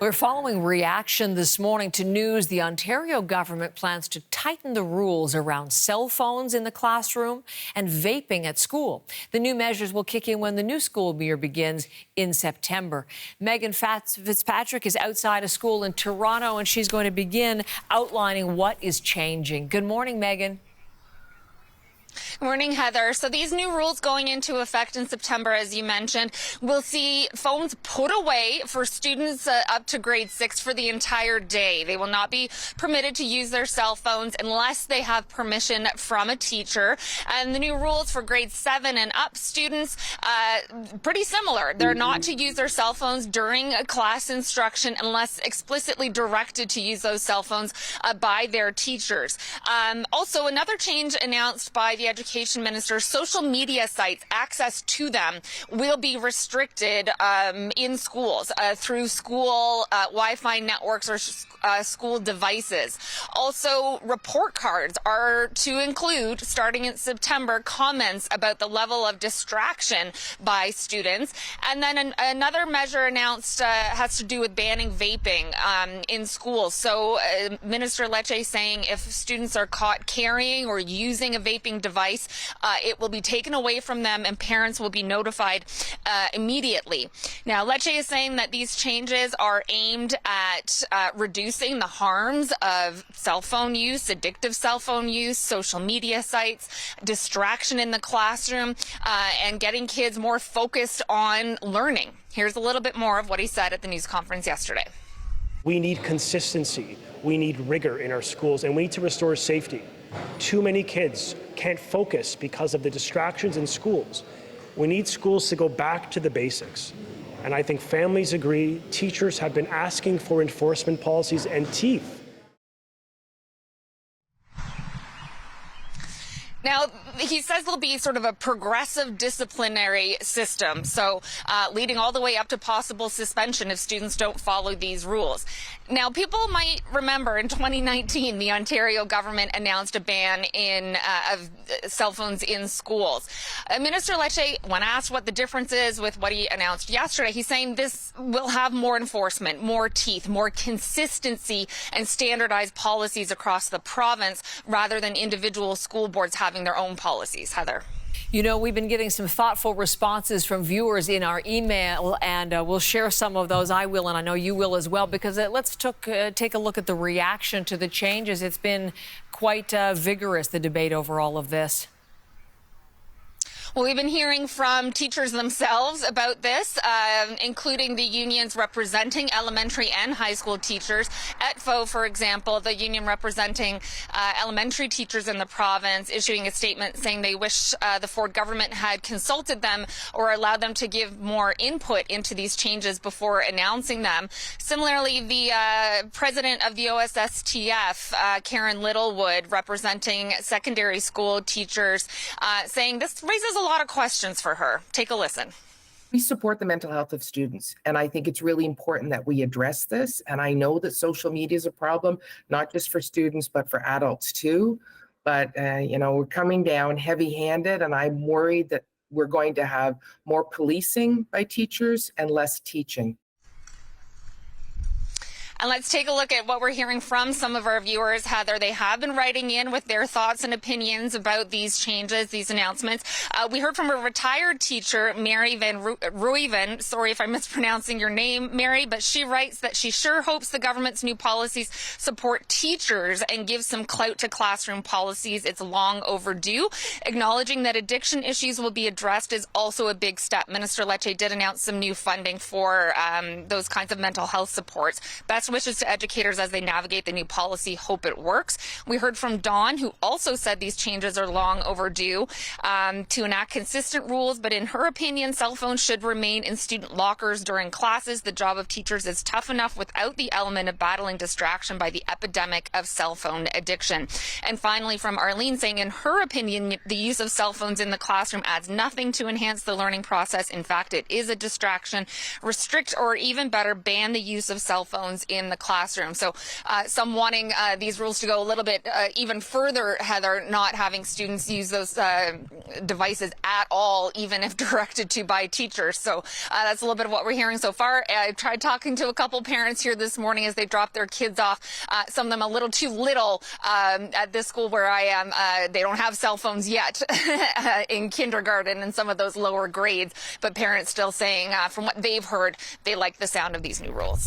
We're following reaction this morning to news the Ontario government plans to tighten the rules around cell phones in the classroom and vaping at school. The new measures will kick in when the new school year begins in September. Megan Fitzpatrick is outside a school in Toronto, and she's going to begin outlining what is changing. Good morning, Megan. Good morning, Heather. So these new rules going into effect in September, as you mentioned, we'll see phones put away for students up to grade 6 for the entire day. They will not be permitted to use their cell phones unless they have permission from a teacher. And the new rules for grade 7 and up students, pretty similar. They're not to use their cell phones during class instruction unless explicitly directed to use those cell phones by their teachers. Also, another change announced by the Education Minister, social media sites, access to them will be restricted in schools through school Wi-Fi networks or school devices. Also, report cards are to include, starting in September, comments about the level of distraction by students. And then another measure announced has to do with banning vaping in schools. So Minister Lecce saying if students are caught carrying or using a vaping device, it will be taken away from them and parents will be notified immediately. Now, Lecce is saying that these changes are aimed at reducing the harms of cell phone use, addictive cell phone use, social media sites, distraction in the classroom, and getting kids more focused on learning. Here's a little bit more of what he said at the news conference yesterday. We need consistency. We need rigor in our schools, and we need to restore safety. Too many kids can't focus because of the distractions in schools. We need schools to go back to the basics. And I think families agree. Teachers have been asking for enforcement policies and teeth. Now, he says there'll be sort of a progressive disciplinary system, so leading all the way up to possible suspension if students don't follow these rules. Now, people might remember in 2019, the Ontario government announced a ban of cell phones in schools. Minister Lecce, when asked what the difference is with what he announced yesterday, he's saying this will have more enforcement, more teeth, more consistency, and standardized policies across the province rather than individual school boards having their own policies. Heather. You know, we've been getting some thoughtful responses from viewers in our email, and we'll share some of those. I will, and I know you will as well, because let's take a look at the reaction to the changes. It's been quite vigorous, the debate over all of this. Well, we've been hearing from teachers themselves about this, including the unions representing elementary and high school teachers. ETFO, for example, the union representing elementary teachers in the province, issuing a statement saying they wish the Ford government had consulted them or allowed them to give more input into these changes before announcing them. Similarly, the president of the OSSTF, Karen Littlewood, representing secondary school teachers, saying this raises a lot of questions for her. Take a listen. We support the mental health of students, and I think it's really important that we address this. And I know that social media is a problem, not just for students, but for adults too. But, we're coming down heavy-handed, and I'm worried that we're going to have more policing by teachers and less teaching. And let's take a look at what we're hearing from some of our viewers, Heather. They have been writing in with their thoughts and opinions about these changes, these announcements. We heard from a retired teacher, Mary Van Ruiven. Sorry if I'm mispronouncing your name, Mary, but she writes that she sure hopes the government's new policies support teachers and give some clout to classroom policies. It's long overdue. Acknowledging that addiction issues will be addressed is also a big step. Minister Lecce did announce some new funding for those kinds of mental health supports. Best wishes to educators as they navigate the new policy. Hope it works. We heard from Dawn, who also said these changes are long overdue to enact consistent rules, but in her opinion, cell phones should remain in student lockers during classes. The job of teachers is tough enough without the element of battling distraction by the epidemic of cell phone addiction. And finally, from Arlene, saying in her opinion, the use of cell phones in the classroom adds nothing to enhance the learning process. In fact, it is a distraction. Restrict or even better, ban the use of cell phones in in the classroom. So some wanting these rules to go a little bit even further, Heather, not having students use those devices at all, even if directed to by teachers. So that's a little bit of what we're hearing so far. I tried talking to a couple parents here this morning as they dropped their kids off. Some of them a little too little at this school where I am. They don't have cell phones yet in kindergarten and some of those lower grades, but parents still saying from what they've heard, they like the sound of these new rules.